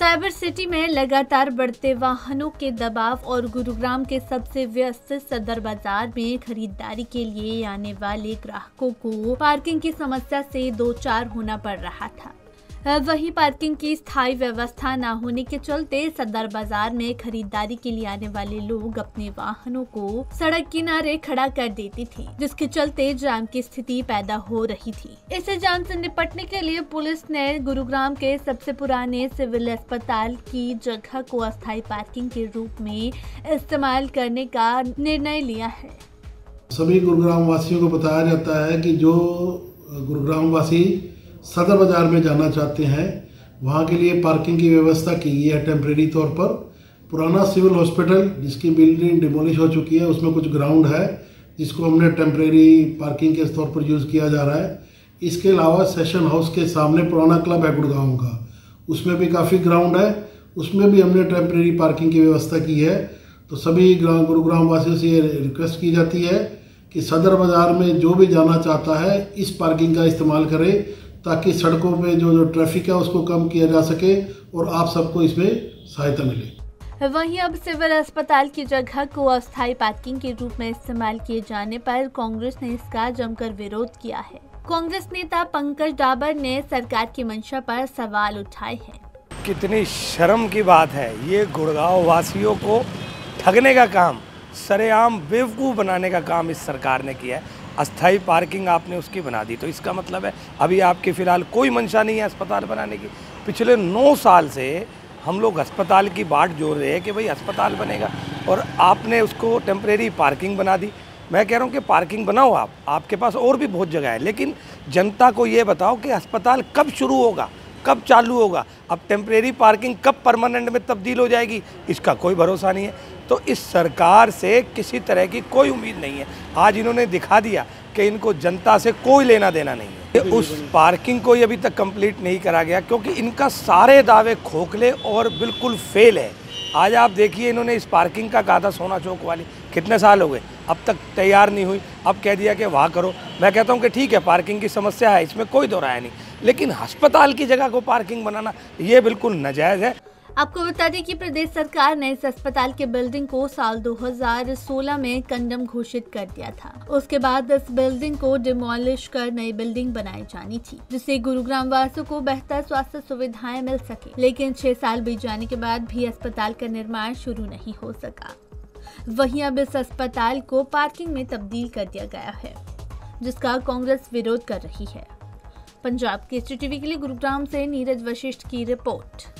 Cyber city में लगातार बढ़ते वाहनों के दबाव और गुरुग्राम के सबसे व्यस्त सदर बाजार में खरीदारी के लिए आने वाले ग्राहकों को पार्किंग की समस्या से दो चार होना पड़ रहा था। वहीं पार्किंग की स्थायी व्यवस्था न होने के चलते सदर बाजार में खरीदारी के लिए आने वाले लोग अपने वाहनों को सड़क किनारे खड़ा कर देते थे, जिसके चलते जाम की स्थिति पैदा हो रही थी। इस जाम से निपटने के लिए पुलिस ने गुरुग्राम के सबसे पुराने सिविल अस्पताल की जगह को अस्थायी पार्किंग के रूप में इस्तेमाल करने का निर्णय लिया है। सभी गुरुग्राम वासियों को बताया जाता है कि जो गुरुग्राम वासी सदर बाजार में जाना चाहते हैं वहाँ के लिए पार्किंग की व्यवस्था की गई है टेम्परेरी तौर पर। पुराना सिविल हॉस्पिटल जिसकी बिल्डिंग डिमोलिश हो चुकी है, उसमें कुछ ग्राउंड है जिसको हमने टेम्परेरी पार्किंग के तौर पर यूज़ किया जा रहा है। इसके अलावा सेशन हाउस के सामने पुराना क्लब है गुड़गांव का, उसमें भी काफ़ी ग्राउंड है, उसमें भी हमने टेम्परेरी पार्किंग की व्यवस्था की है। तो सभी गुरुग्राम वासियों से ये रिक्वेस्ट की जाती है कि सदर बाजार में जो भी जाना चाहता है इस पार्किंग का इस्तेमाल करे, ताकि सड़कों पे जो ट्रैफिक है उसको कम किया जा सके और आप सबको इसमें सहायता मिले। वहीं अब सिविल अस्पताल की जगह को अस्थायी पार्किंग के रूप में इस्तेमाल किए जाने पर कांग्रेस ने इसका जमकर विरोध किया है। कांग्रेस नेता पंकज डाबर ने सरकार की मंशा पर सवाल उठाए हैं। कितनी शर्म की बात है, ये गुड़गांव वासियों को ठगने का काम, सरेआम बेवकूफ़ बनाने का काम इस सरकार ने किया है। अस्थाई पार्किंग आपने उसकी बना दी, तो इसका मतलब है अभी आपके फ़िलहाल कोई मंशा नहीं है अस्पताल बनाने की। पिछले 9 साल से हम लोग अस्पताल की बाट जोड़ रहे हैं कि भाई अस्पताल बनेगा, और आपने उसको टेम्परेरी पार्किंग बना दी। मैं कह रहा हूँ कि पार्किंग बनाओ आपके पास और भी बहुत जगह है, लेकिन जनता को ये बताओ कि अस्पताल कब शुरू होगा, कब चालू होगा। अब टेम्परेरी पार्किंग कब परमानेंट में तब्दील हो जाएगी, इसका कोई भरोसा नहीं है। तो इस सरकार से किसी तरह की कोई उम्मीद नहीं है। आज इन्होंने दिखा दिया कि इनको जनता से कोई लेना देना नहीं है। उस पार्किंग को अभी तक कंप्लीट नहीं करा गया, क्योंकि इनका सारे दावे खोखले और बिल्कुल फेल है। आज आप देखिए, इन्होंने इस पार्किंग का कहा था सोना चौक वाली, कितने साल हो गए, अब तक तैयार नहीं हुई। अब कह दिया कि वहाँ करो। मैं कहता हूँ कि ठीक है, पार्किंग की समस्या है, इसमें कोई दो राय नहीं, लेकिन अस्पताल की जगह को पार्किंग बनाना ये बिल्कुल नाजायज़ है। आपको बता दें कि प्रदेश सरकार ने इस अस्पताल के बिल्डिंग को साल 2016 में कंडम घोषित कर दिया था। उसके बाद इस बिल्डिंग को डिमोलिश कर नई बिल्डिंग बनाई जानी थी, जिससे गुरुग्राम वासियों को बेहतर स्वास्थ्य सुविधाएं मिल सके। लेकिन 6 साल बीत जाने के बाद भी अस्पताल का निर्माण शुरू नहीं हो सका। वहीं अब इस अस्पताल को पार्किंग में तब्दील कर दिया गया है, जिसका कांग्रेस विरोध कर रही है। पंजाब केसरी टीवी के लिए गुरुग्राम से नीरज वशिष्ठ की रिपोर्ट।